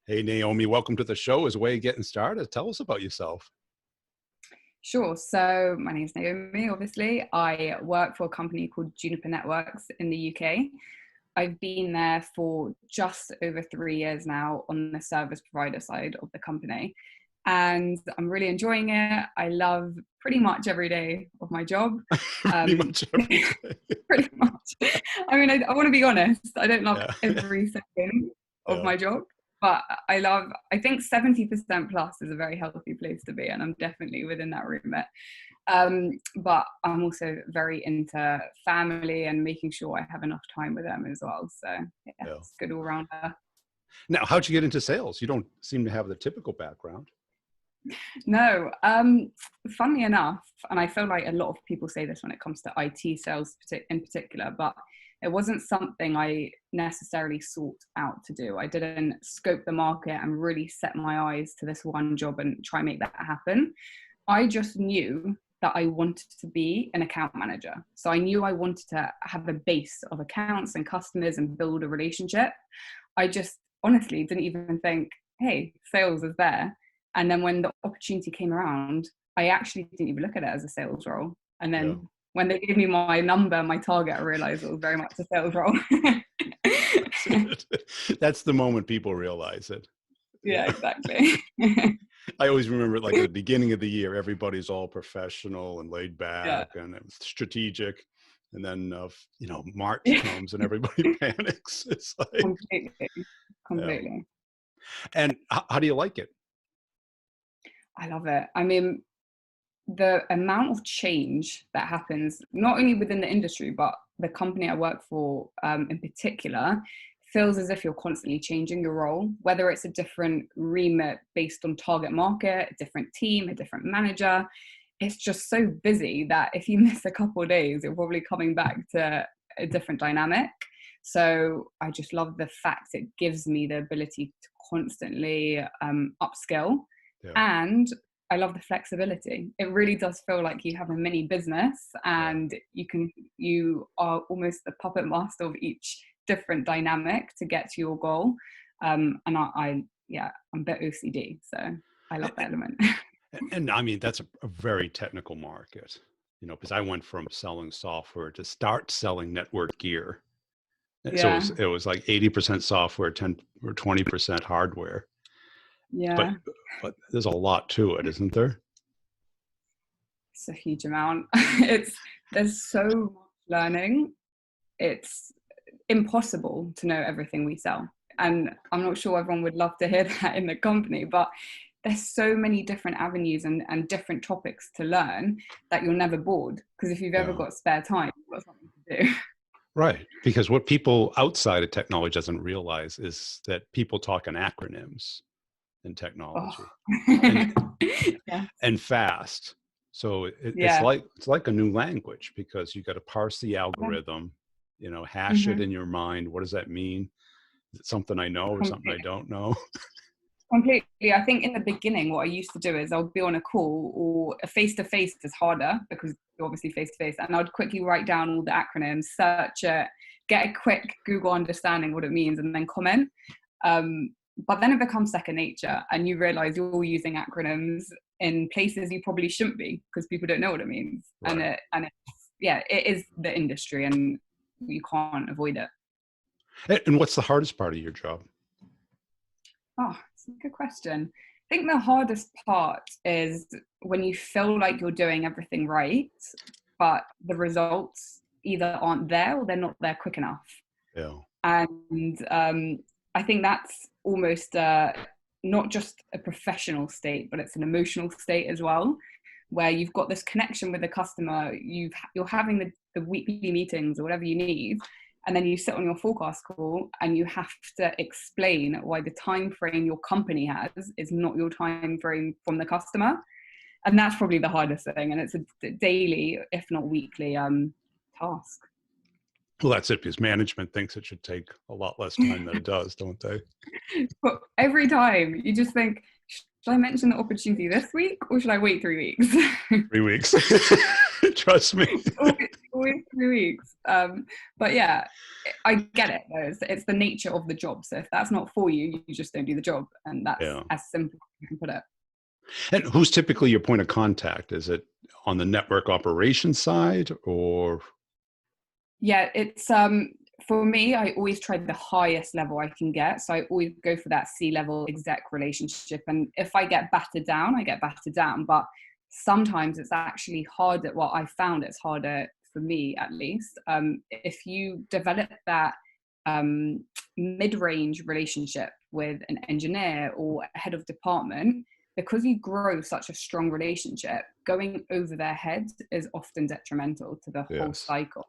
Hey, Naomi, welcome to the show. As a way of getting started, tell us about yourself. Sure. So my name is Naomi, obviously. I work for a company called Juniper Networks in the UK. I've been there for just over 3 years now on the service provider side of the company. And I'm really enjoying it. I love pretty much every day of my job. Pretty much every day. Pretty much. I mean, I want to be honest. I don't love Yeah. every second of Yeah. my job, but I think 70% plus is a very healthy place to be. And I'm definitely within that remit. But I'm also very into family and making sure I have enough time with them as well. So yeah, Yeah. it's good all round. Now, how'd you get into sales? You don't seem to have the typical background. No, funnily enough, and I feel like a lot of people say this when it comes to IT sales in particular, but it wasn't something I necessarily sought out to do. I didn't scope the market and really set my eyes to this one job and try and make that happen. I just knew that I wanted to be an account manager. So I knew I wanted to have a base of accounts and customers and build a relationship. I just honestly didn't even think, hey, sales is there. And then when the opportunity came around, I actually didn't even look at it as a sales role. And Yeah. then when they gave me my number, my target, I realized it was very much a sales role. That's it. That's the moment people realize it. Yeah, exactly. I always remember like at the beginning of the year, everybody's all professional and laid Yeah, back and it was strategic. And then, March comes and everybody panics. It's like, completely, yeah. completely. And how do you like it? I love it. I mean, the amount of change that happens, not only within the industry, but the company I work for in particular, feels as if you're constantly changing your role, whether it's a different remit based on target market, a different team, a different manager. It's just so busy that if you miss a couple of days, you're probably coming back to a different dynamic. So I just love the fact it gives me the ability to constantly upskill. Yeah. And I love the flexibility. It really does feel like you have a mini business Yeah. and you are almost the puppet master of each different dynamic to get to your goal. And I'm a bit OCD, so I love that element. And I mean, that's a very technical market, because I went from selling software to start selling network gear. So Yeah, it was like 80% software, 10 or 20% hardware. But yeah, but there's a lot to it, isn't there? it's a huge amount. There's so much learning. It's impossible to know everything we sell. And I'm not sure everyone would love to hear that in the company, but there's so many different avenues and different topics to learn that you're never bored. Because if you've ever Yeah. got spare time, you've got something to do. Right. Because what people outside of technology doesn't realize is that people talk in acronyms in Oh. technology and Yeah. and fast. So Yeah. it's like a new language because you got to parse the algorithm, hash it Mm-hmm. in your mind. What does that mean? Is it something I know or something I Completely. don't know? Completely. I think in the beginning, what I used to do is I'll be on a call, or a face-to-face is harder because you're obviously face-to-face, and I'd quickly write down all the acronyms, search it, get a quick Google understanding what it means, and then comment. But then it becomes second nature, and you realize you're using acronyms in places you probably shouldn't be because people don't know what it means. Right. It is the industry, and you can't avoid it. And what's the hardest part of your job? Oh, it's a good question. I think the hardest part is when you feel like you're doing everything right, but the results either aren't there or they're not there quick enough. Yeah. And I think that's almost not just a professional state, but it's an emotional state as well, where you've got this connection with the customer, you're having the weekly meetings or whatever you need, and then you sit on your forecast call and you have to explain why the time frame your company has is not your time frame from the customer. And that's probably the hardest thing, and it's a daily, if not weekly, task. Well, that's it, because management thinks it should take a lot less time than it does, don't they? But every time you just think, should I mention the opportunity this week or should I wait 3 weeks? 3 weeks. Trust me. always 3 weeks. But yeah, I get it though. It's the nature of the job. So if that's not for you, you just don't do the job. And that's Yeah. as simple as you can put it. And who's typically your point of contact? Is it on the network operations side or? Yeah, it's for me, I always try the highest level I can get. So I always go for that C-level exec relationship. And if I get battered down, I get battered down. But sometimes it's actually harder. Well, I found it's harder for me, at least. If you develop that mid-range relationship with an engineer or a head of department, because you grow such a strong relationship, going over their heads is often detrimental to the whole cycle.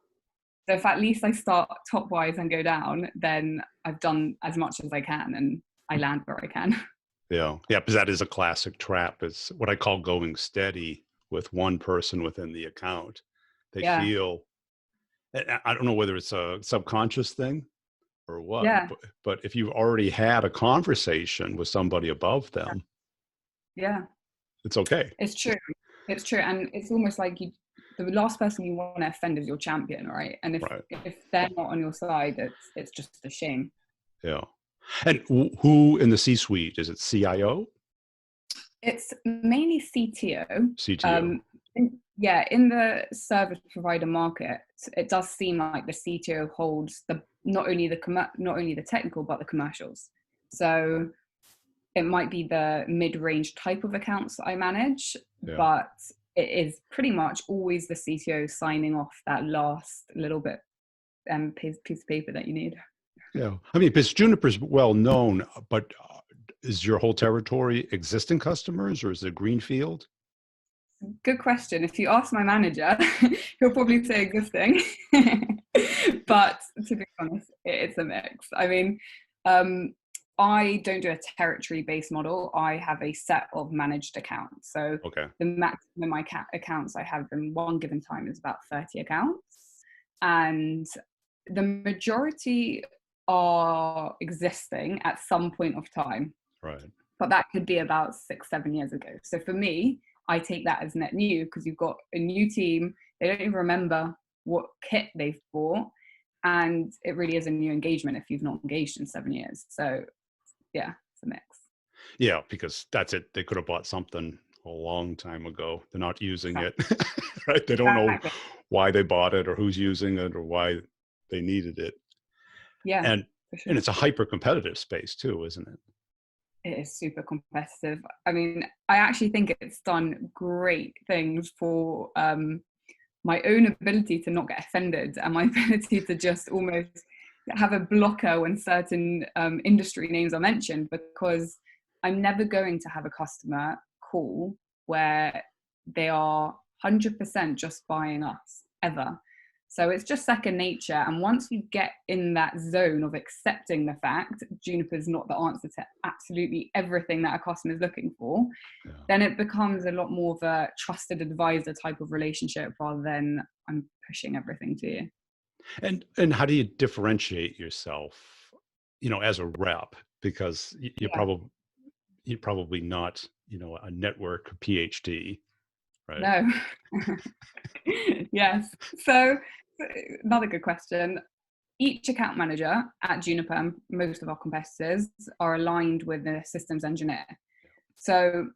So if at least I start top wise and go down, then I've done as much as I can and I land where I can. Yeah. Yeah. Because that is a classic trap. It's what I call going steady with one person within the account. They feel, I don't know whether it's a subconscious thing or what, but if you've already had a conversation with somebody above them, it's okay. It's true. It's true. And it's almost like the last person you want to offend is your champion, right? And if they're not on your side, it's just a shame. Yeah. And who in the C-suite? Is it CIO? It's mainly CTO. CTO. In the service provider market, it does seem like the CTO holds not only the technical but the commercials. So it might be the mid-range type of accounts that I manage, but it is pretty much always the CTO signing off that last little bit piece of paper that you need. Yeah. I mean, because Juniper's well known, but is your whole territory existing customers or is it greenfield? Good question. If you ask my manager, he'll probably say existing. But to be honest, it's a mix. I mean, I don't do a territory-based model. I have a set of managed accounts. So the maximum accounts I have in one given time is about 30 accounts. And the majority are existing at some point of time. Right. But that could be about 6-7 years ago. So for me, I take that as net new because you've got a new team. They don't even remember what kit they've bought. And it really is a new engagement if you've not engaged in 7 years. So yeah, it's a mix. Yeah, because that's it. They could have bought something a long time ago. They're not using it, right? They don't know why they bought it or who's using it or why they needed it. Yeah. And it's a hyper competitive space too, isn't it? It is super competitive. I mean, I actually think it's done great things for my own ability to not get offended and my ability to just almost have a blocker when certain industry names are mentioned, because I'm never going to have a customer call where they are 100% just buying us ever. So it's just second nature. And once you get in that zone of accepting the fact Juniper's not the answer to absolutely everything that a customer is looking for, then it becomes a lot more of a trusted advisor type of relationship rather than I'm pushing everything to you. And how do you differentiate yourself, as a rep? Because you're probably not, a network PhD, right? No. Yes. So another good question. Each account manager at Juniper and most of our competitors are aligned with the systems engineer. So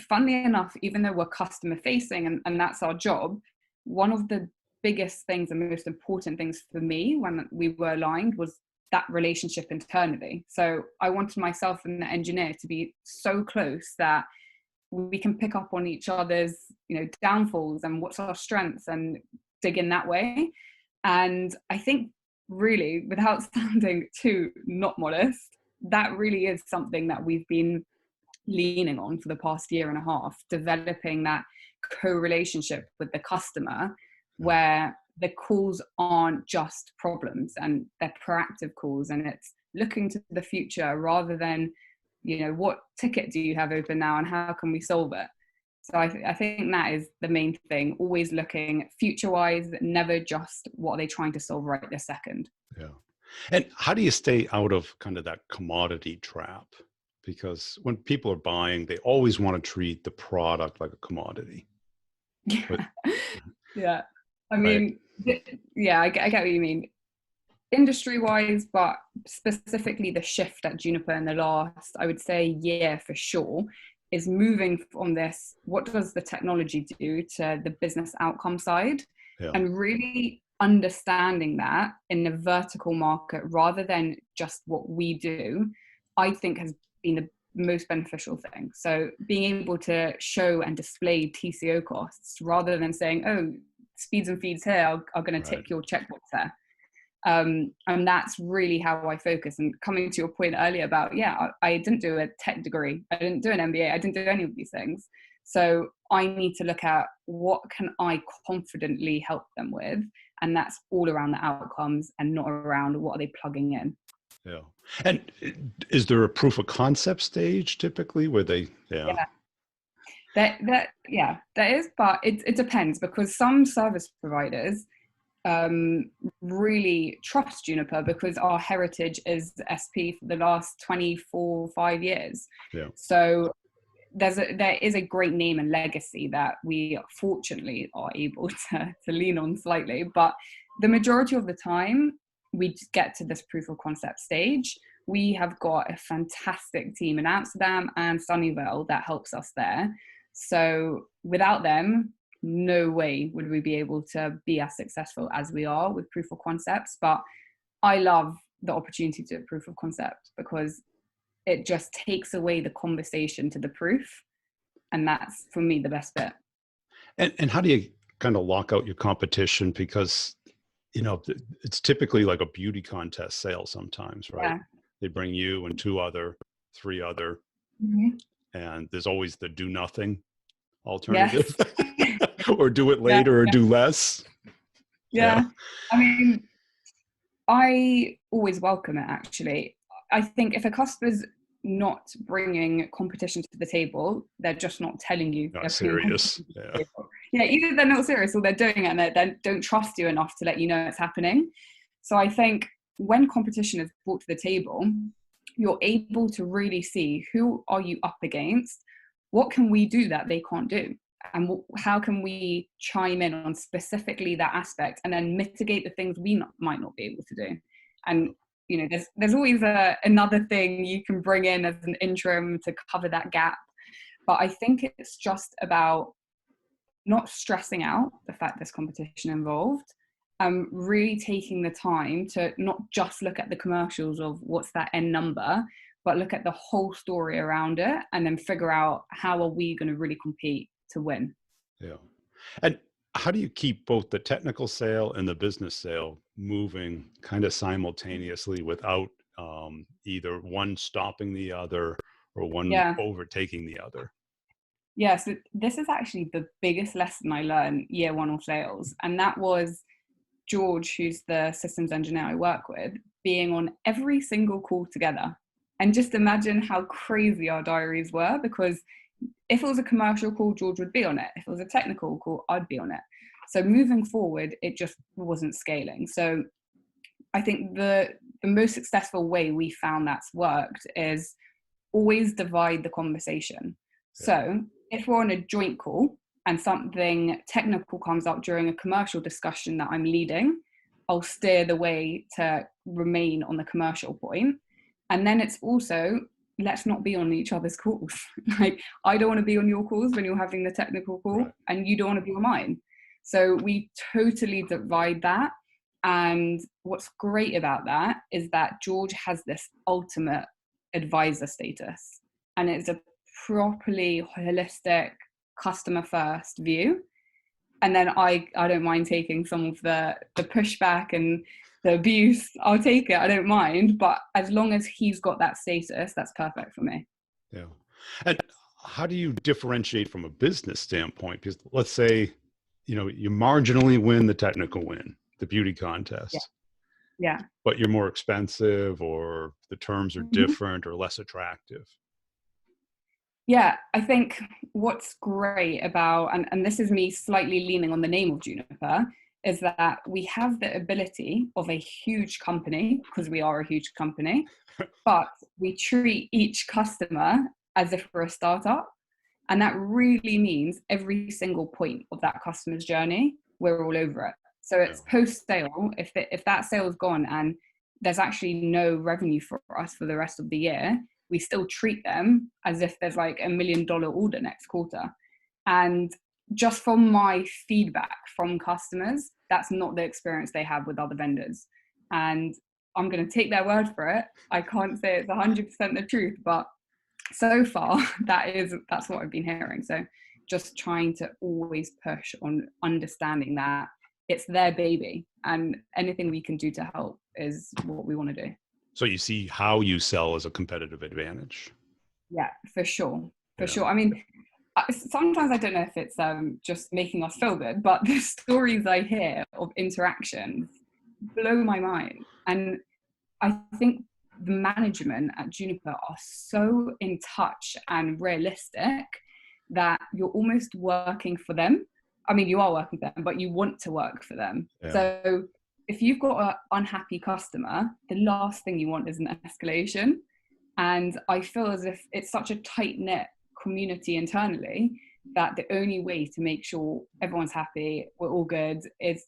funnily enough, even though we're customer facing and that's our job, one of the biggest things and most important things for me when we were aligned was that relationship internally. So I wanted myself and the engineer to be so close that we can pick up on each other's, downfalls and what's our strengths and dig in that way. And I think really, without sounding too not modest, that really is something that we've been leaning on for the past year and a half, developing that co-relationship with the customer where the calls aren't just problems and they're proactive calls, and it's looking to the future rather than, what ticket do you have open now and how can we solve it? So I think that is the main thing, always looking future-wise, never just what are they trying to solve right this second. Yeah. And how do you stay out of kind of that commodity trap? because when people are buying, they always want to treat the product like a commodity. But, Yeah. I right. mean, yeah, I get what you mean. Industry wise, but specifically the shift at Juniper in the last, I would say, year for sure, is moving from this, what does the technology do, to the business outcome side, Yeah. and really understanding that in the vertical market rather than just what we do, I think has been the most beneficial thing. So being able to show and display TCO costs rather than saying, oh, speeds and feeds here are going to tick your checkbox there. And that's really how I focus. And coming to your point earlier about, I didn't do a tech degree, I didn't do an MBA, I didn't do any of these things. So I need to look at what can I confidently help them with, and that's all around the outcomes and not around what are they plugging in. Yeah. And is there a proof of concept stage typically where they, There is, but it depends, because some service providers really trust Juniper because our heritage is SP for the last 5 years. Yeah. So there is a great name and legacy that we fortunately are able to lean on slightly, but the majority of the time we get to this proof of concept stage. We have got a fantastic team in Amsterdam and Sunnyvale that helps us there. So without them, no way would we be able to be as successful as we are with proof of concepts. But I love the opportunity to do proof of concept because it just takes away the conversation to the proof. And that's, for me, the best bit. And how do you kind of lock out your competition? Because, it's typically like a beauty contest sale sometimes, right? Yeah. They bring you and 3 other, and there's always the do nothing alternative. Yes. Or do it later or do less. Yeah. I mean, I always welcome it, actually. I think if a customer's not bringing competition to the table, they're just not telling you. Not serious. Either they're not serious or they're doing it and they don't trust you enough to let you know it's happening. So I think when competition is brought to the table, you're able to really see who are you up against, what can we do that they can't do, and how can we chime in on specifically that aspect and then mitigate the things we might not be able to do. And there's always another thing you can bring in as an interim to cover that gap. But I think it's just about not stressing out the fact there's competition involved, really taking the time to not just look at the commercials of what's that end number, but look at the whole story around it and then figure out how are we going to really compete to win. Yeah. And how do you keep both the technical sale and the business sale moving kind of simultaneously without either one stopping the other or one overtaking the other? Yeah, so this is actually the biggest lesson I learned year 1 of sales. And that was George, who's the systems engineer I work with, being on every single call together. And just imagine how crazy our diaries were, because if it was a commercial call, George would be on it. If it was a technical call, I'd be on it. So moving forward, it just wasn't scaling. So I think the most successful way we found that's worked is always divide the conversation. So if we're on a joint call and something technical comes up during a commercial discussion that I'm leading, I'll steer the way to remain on the commercial point. And then it's also, let's not be on each other's calls. Like, I don't want to be on your calls when you're having the technical call, and you don't want to be on mine. So we totally divide that. And what's great about that is that George has this ultimate advisor status, and it's a properly holistic customer first view. And then I don't mind taking some of the pushback and the abuse. I'll take it, I don't mind, but as long as he's got that status, that's perfect for me. Yeah. And how do you differentiate from a business standpoint? Because let's say you marginally win the technical win, the beauty contest, but you're more expensive, or the terms are different or less attractive. Yeah, I think what's great about, and this is me slightly leaning on the name of Juniper, is that we have the ability of a huge company, because we are a huge company, but we treat each customer as if we're a startup. And that really means every single point of that customer's journey, we're all over it. So it's post-sale. If that sale is gone and there's actually no revenue for us for the rest of the year, we still treat them as if there's like $1 million order next quarter. And just from my feedback from customers, that's not the experience they have with other vendors. And I'm going to take their word for it. I can't say it's 100% the truth, but so far that's what I've been hearing. So just trying to always push on understanding that it's their baby, and anything we can do to help is what we want to do. So you see how you sell as a competitive advantage. Yeah, for sure. For sure. I mean, sometimes I don't know if it's just making us feel good, but the stories I hear of interactions blow my mind. And I think the management at Juniper are so in touch and realistic that you're almost working for them. I mean, you are working for them, but you want to work for them. Yeah. So if you've got an unhappy customer, the last thing you want is an escalation. And I feel as if it's such a tight-knit community internally that the only way to make sure everyone's happy, we're all good, is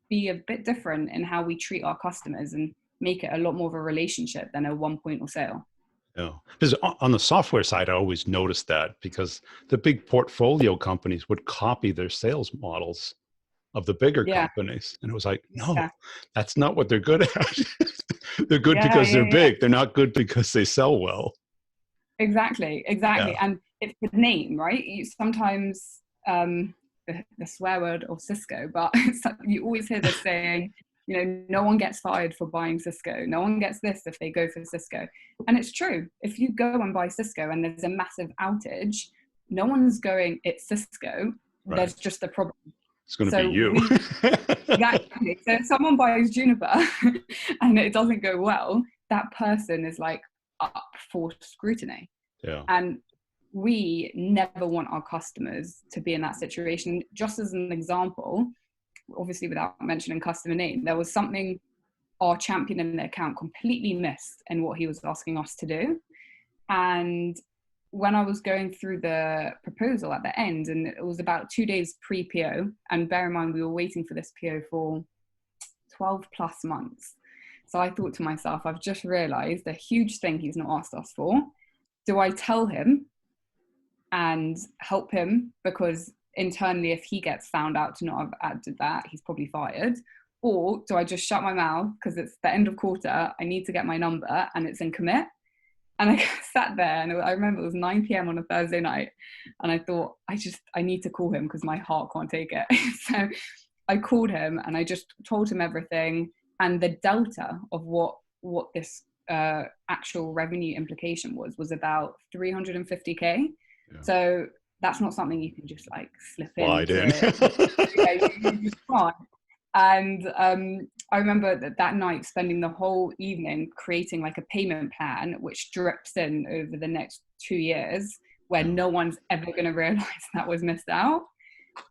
be a bit different in how we treat our customers and make it a lot more of a relationship than a one-point or sale. Yeah, because on the software side, I always noticed that because the big portfolio companies would copy their sales models of the bigger companies. And it was like, no, that's not what they're good at. They're good because they're big. They're not good because they sell well. Exactly. Yeah. And it's the name, right? Sometimes the swear word or Cisco, but you always hear this saying, you know, no one gets fired for buying Cisco. No one gets this if they go for Cisco. And it's true. If you go and buy Cisco and there's a massive outage, no one's going, it's Cisco. Right. There's just a problem. It's going to be you. Exactly. So if someone buys Juniper and it doesn't go well, that person is like up for scrutiny. Yeah. And we never want our customers to be in that situation. Just as an example, obviously without mentioning customer name, there was something our champion in the account completely missed in what he was asking us to do. And when I was going through the proposal at the end, and it was about 2 days pre-PO, and bear in mind we were waiting for this PO for 12 plus months. So I thought to myself, I've just realized a huge thing he's not asked us for. Do I tell him and help him? Because internally, if he gets found out to not have added that, he's probably fired. Or do I just shut my mouth because it's the end of quarter, I need to get my number and it's in commit? And I sat there and I remember it was 9 p.m. on a Thursday night. And I thought, I need to call him because my heart can't take it. So I called him and I just told him everything. And the delta of what this actual revenue implication was about 350K. Yeah. So that's not something you can just like slip in. You just can't. And I remember that night spending the whole evening creating like a payment plan, which drips in over the next 2 years, where no one's ever going to realize that was missed out.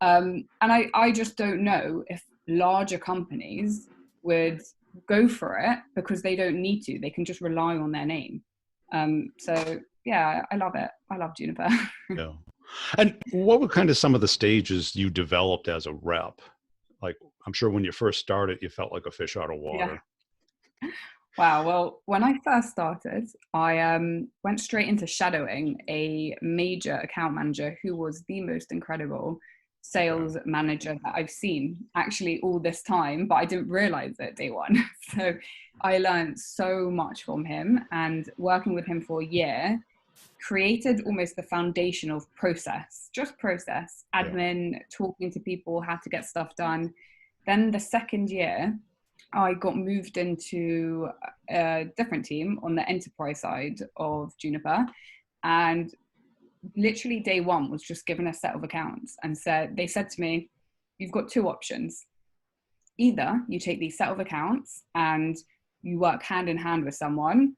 And I just don't know if larger companies would go for it because they don't need to. They can just rely on their name. So yeah, I love it. I love Juniper. Yeah. And what were kind of some of the stages you developed as a rep? Like, I'm sure when you first started, you felt like a fish out of water. Yeah. Wow. Well, when I first started, I went straight into shadowing a major account manager who was the most incredible sales manager that I've seen actually all this time, but I didn't realize it day one. So I learned so much from him, and working with him for a year created almost the foundation of process, just process, admin, talking to people, how to get stuff done. Then the second year, I got moved into a different team on the enterprise side of Juniper. And literally day one was just given a set of accounts and they said to me, you've got two options. Either you take these set of accounts and you work hand in hand with someone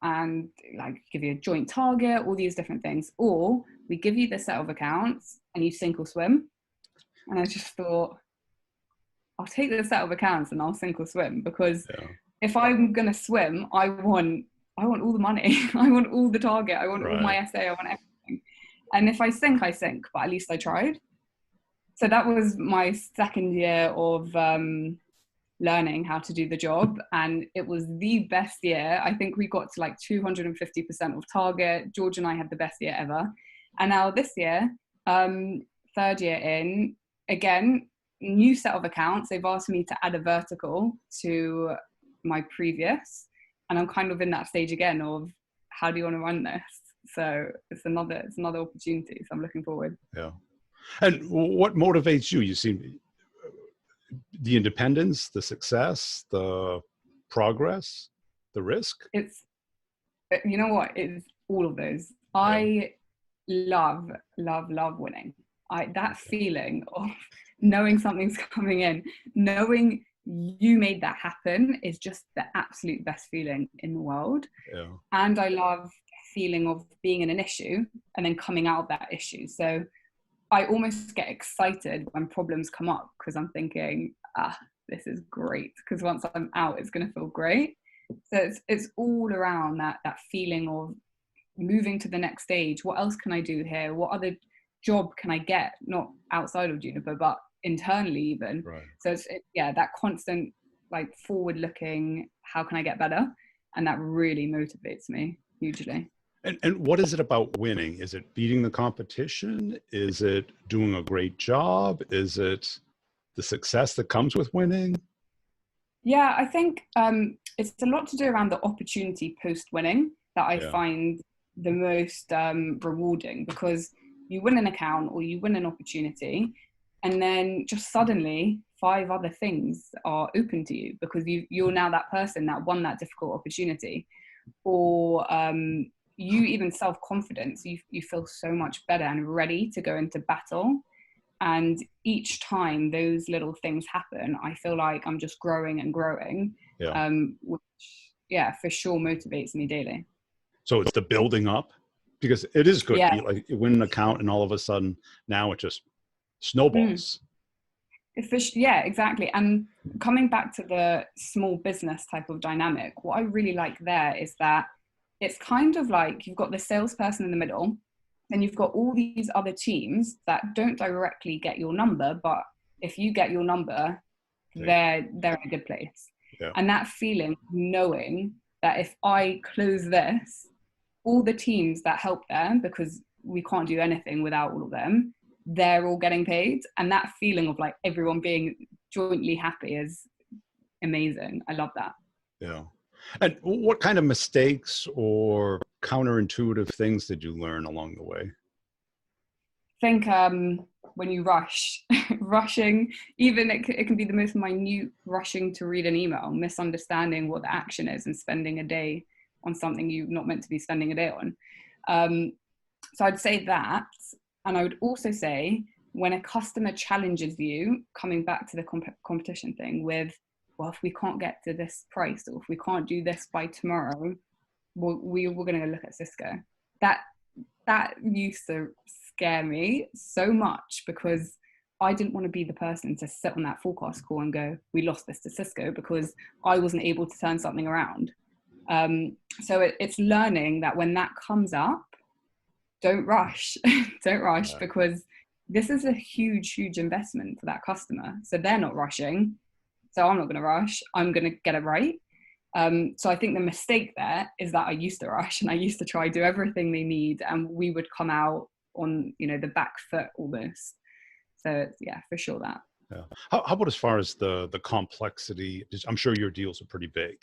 and like give you a joint target, all these different things, or we give you the set of accounts and you sink or swim. And I just thought, I'll take the set of accounts and I'll sink or swim, because Yeah. if I'm going to swim, I want all the money. I want all the target. I want all my Right. SA. I want everything. And if I sink, I sink, but at least I tried. So that was my second year of learning how to do the job. And it was the best year. I think we got to like 250% of target. George and I had the best year ever. And now this year, third year in, again, new set of accounts. They've asked me to add a vertical to my previous. And I'm kind of in that stage again of, how do you want to run this? So it's another opportunity. So I'm looking forward. Yeah. And what motivates you? You seem the independence, the success, the progress, the risk. It's, you know what? It's all of those. Yeah. I love winning. That feeling of knowing something's coming in, knowing you made that happen is just the absolute best feeling in the world. Yeah. And I love the feeling of being in an issue and then coming out of that issue. So I almost get excited when problems come up, because I'm thinking, this is great, because once I'm out, it's going to feel great. So it's all around that feeling of moving to the next stage. What else can I do here? What other job can I get? Not outside of Juniper, but internally even. Right. So it's that constant like forward looking, how can I get better? And that really motivates me hugely. And what is it about winning? Is it beating the competition? Is it doing a great job? Is it the success that comes with winning? Yeah, I think it's a lot to do around the opportunity post-winning that I find the most rewarding, because you win an account or you win an opportunity, and then just suddenly 5 other things are open to you, because you're now that person that won that difficult opportunity. Or you even self-confidence, you feel so much better and ready to go into battle. And each time those little things happen, I feel like I'm just growing and growing, which, for sure motivates me daily. So it's the building up, because it is good. Yeah. You win an account and all of a sudden now it just snowballs. Yeah, exactly. And coming back to the small business type of dynamic, what I really like there is that it's kind of like you've got the salesperson in the middle, and you've got all these other teams that don't directly get your number, but if you get your number, they're in a good place. Yeah. And that feeling, knowing that if I close this, all the teams that help them, because we can't do anything without all of them, they're all getting paid. And that feeling of like everyone being jointly happy is amazing. I love that. Yeah. And what kind of mistakes or counterintuitive things did you learn along the way? I think when you rushing, even it can be the most minute, rushing to read an email, misunderstanding what the action is and spending a day on something you're not meant to be spending a day on. So I'd say that. And I would also say when a customer challenges you, coming back to the competition thing with, well, if we can't get to this price, or if we can't do this by tomorrow, we're going to look at Cisco. That used to scare me so much, because I didn't want to be the person to sit on that forecast call and go, we lost this to Cisco, because I wasn't able to turn something around. So it's learning that when that comes up, don't rush. Don't rush, because this is a huge investment for that customer. So they're not rushing. So I'm not going to rush. I'm going to get it right. So I think the mistake there is that I used to rush, and I used to try to do everything they need, and we would come out on, the back foot almost. So for sure that. Yeah. How about as far as the complexity? I'm sure your deals are pretty big.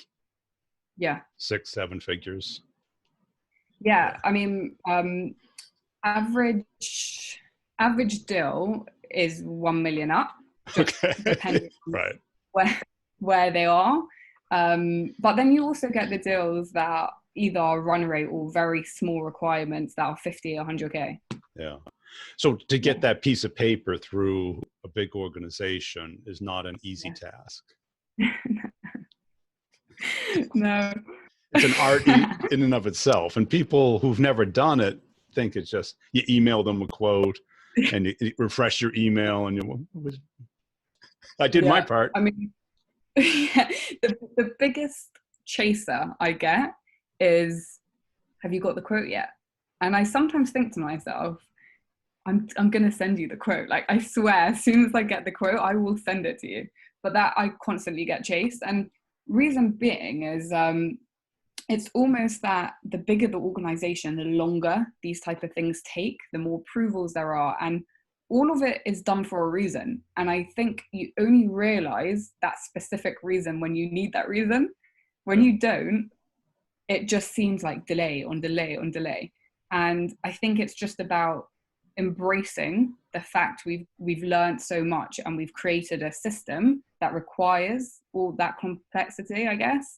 Yeah. 6-7 figures. Yeah. I mean, average deal is 1 million up, just depending on where they are. But then you also get the deals that either are run rate or very small requirements that are 50, 100K. Yeah. So to get that piece of paper through a big organization is not an easy task. No. It's an art in and of itself. And people who've never done it think it's just, you email them a quote and you refresh your email and I did my Yeah. part. I mean, yeah, the biggest chaser I get is, have you got the quote yet? And I sometimes think to myself, I'm gonna send you the quote. Like, I swear, as soon as I get the quote, I will send it to you. But that I constantly get chased. And reason being is it's almost that the bigger the organization, the longer these type of things take, the more approvals there are. And all of it is done for a reason. And I think you only realize that specific reason when you need that reason. When you don't, it just seems like delay on delay on delay. And I think it's just about embracing the fact we've learned so much, and we've created a system that requires all that complexity, I guess,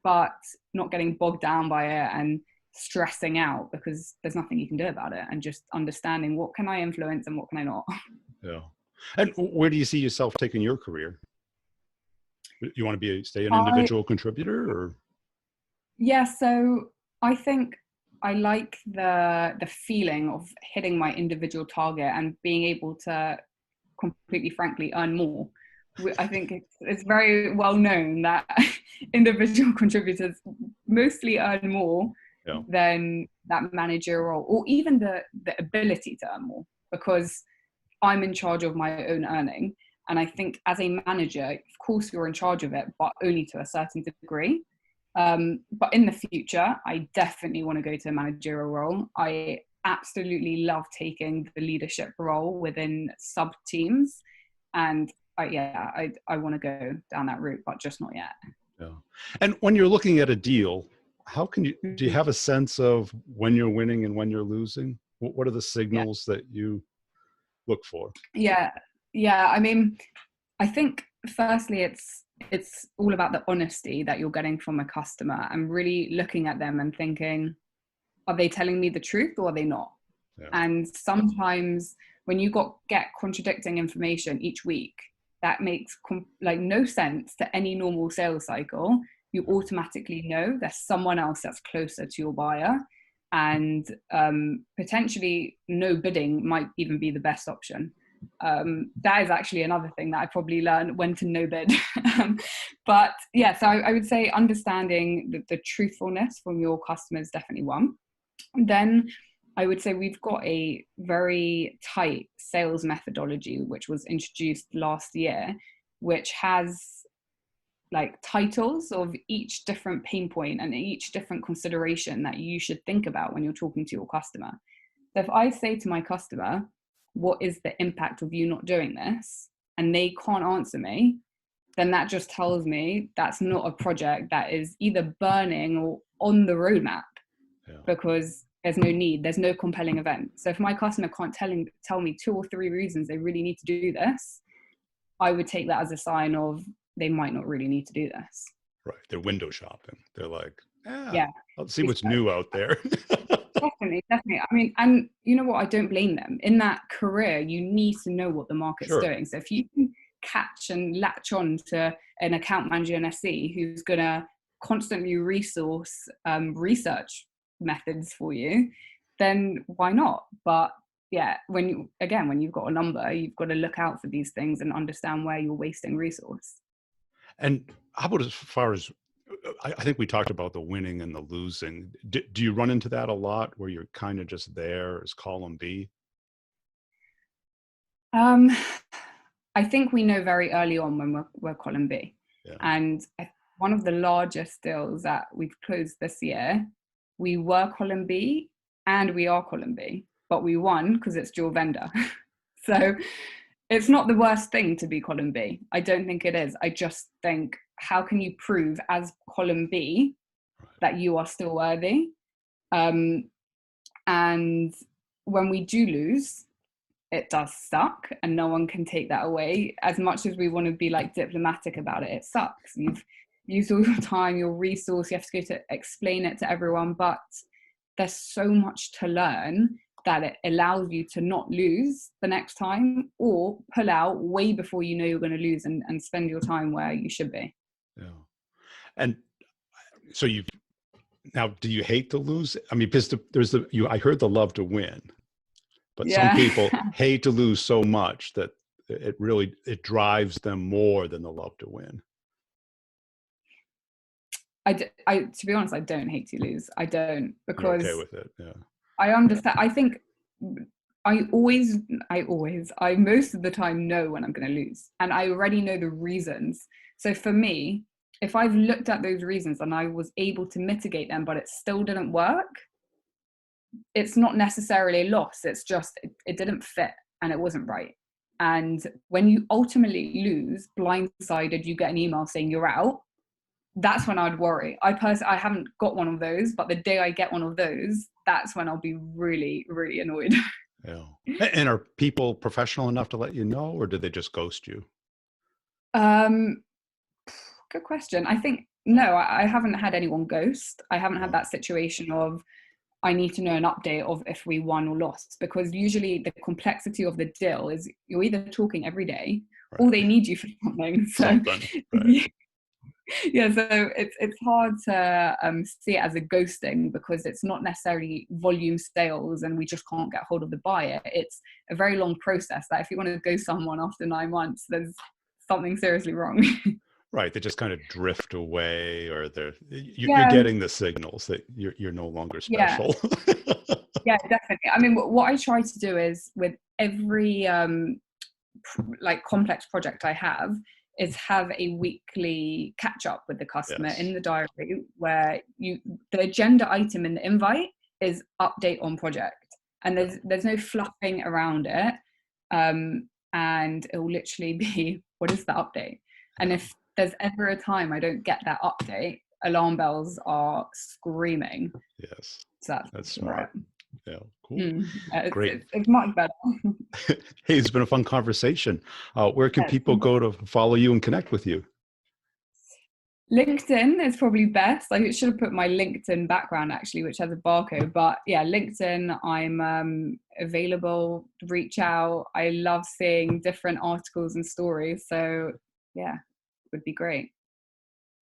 but not getting bogged down by it and stressing out because there's nothing you can do about it, and just understanding what can I influence and what can I not. Yeah. And where do you see yourself taking your career? You want to stay an individual contributor, or? Yeah, so I think I like the feeling of hitting my individual target and being able to, completely frankly, earn more. I think it's very well known that individual contributors mostly earn more than that manager role, or even the ability to earn more, because I'm in charge of my own earning. And I think as a manager, of course, you're in charge of it, but only to a certain degree. But in the future, I definitely want to go to a managerial role. I absolutely love taking the leadership role within sub teams. And I want to go down that route, but just not yet. Yeah. And when you're looking at a deal, do you have a sense of when you're winning and when you're losing? What are the signals that you look for? Yeah. I mean, I think firstly, it's all about the honesty that you're getting from a customer, and really looking at them and thinking, are they telling me the truth or are they not? Yeah. And sometimes when you get contradicting information each week, that makes no sense to any normal sales cycle. You automatically know there's someone else that's closer to your buyer, and potentially no bidding might even be the best option. That is actually another thing that I probably learned, when to no bid. But yeah, so I would say understanding the truthfulness from your customers is definitely one. And then I would say we've got a very tight sales methodology, which was introduced last year, which has like titles of each different pain point and each different consideration that you should think about when you're talking to your customer. So if I say to my customer, what is the impact of you not doing this? And they can't answer me, then that just tells me that's not a project that is either burning or on the roadmap. Yeah. Because there's no need, there's no compelling event. So if my customer can't tell me 2 or 3 reasons they really need to do this, I would take that as a sign of they might not really need to do this. Right. They're window shopping. They're like, yeah, I'll see what's new out there. Definitely. I mean, and you know what? I don't blame them. In that career, you need to know what the market's doing. So if you can catch and latch on to an account manager in SE who's going to constantly resource research methods for you, then why not? But yeah, when you've got a number, you've got to look out for these things and understand where you're wasting resource. And how about as far as, I think we talked about the winning and the losing. Do you run into that a lot, where you're kind of just there as column B? I think we know very early on when we're column B. Yeah. And one of the largest deals that we've closed this year, we were column B and we are column B, but we won because it's dual vendor. So it's not the worst thing to be column B. I don't think it is. I just think, how can you prove as column B that you are still worthy? And when we do lose, it does suck, and no one can take that away. As much as we want to be like diplomatic about it, it sucks. You've used all your time, your resource, you have to go to explain it to everyone, but there's so much to learn that it allows you to not lose the next time, or pull out way before you know you're going to lose, and spend your time where you should be. Yeah. And so now, do you hate to lose? I mean, because I heard the love to win, but some people hate to lose so much that it drives them more than the love to win. To be honest, I don't hate to lose. I don't, because you're okay with it. Yeah. I understand. I think I most of the time know when I'm going to lose, and I already know the reasons. So for me, if I've looked at those reasons and I was able to mitigate them, but it still didn't work, it's not necessarily a loss. It's just, it didn't fit and it wasn't right. And when you ultimately lose, blindsided, you get an email saying you're out, that's when I'd worry. I haven't got one of those, but the day I get one of those, that's when I'll be really, really annoyed. Yeah. And are people professional enough to let you know, or did they just ghost you? Good question. I think, no, I haven't had anyone ghost. I haven't had that situation of, I need to know an update of if we won or lost, because usually the complexity of the deal is you're either talking every day, right, or they need you for something. So right. Yeah, so it's hard to see it as a ghosting, because it's not necessarily volume sales and we just can't get hold of the buyer. It's a very long process that if you want to ghost someone after 9 months, there's something seriously wrong. Right, they just kind of drift away, or you're getting the signals that you're no longer special. Yeah, definitely. I mean, what I try to do is, with every like complex project I have, is have a weekly catch up with the customer in the diary, where the agenda item in the invite is update on project, and there's no fluffing around it, and it will literally be, what is the update? And if there's ever a time I don't get that update, alarm bells are screaming. Yes, So that's smart. Yeah, cool. Great. It's much better. Hey, it's been a fun conversation. Where can people go to follow you and connect with you? LinkedIn is probably best. I should have put my LinkedIn background, actually, which has a barcode. But yeah, LinkedIn, I'm available. Reach out. I love seeing different articles and stories. So yeah, it would be great.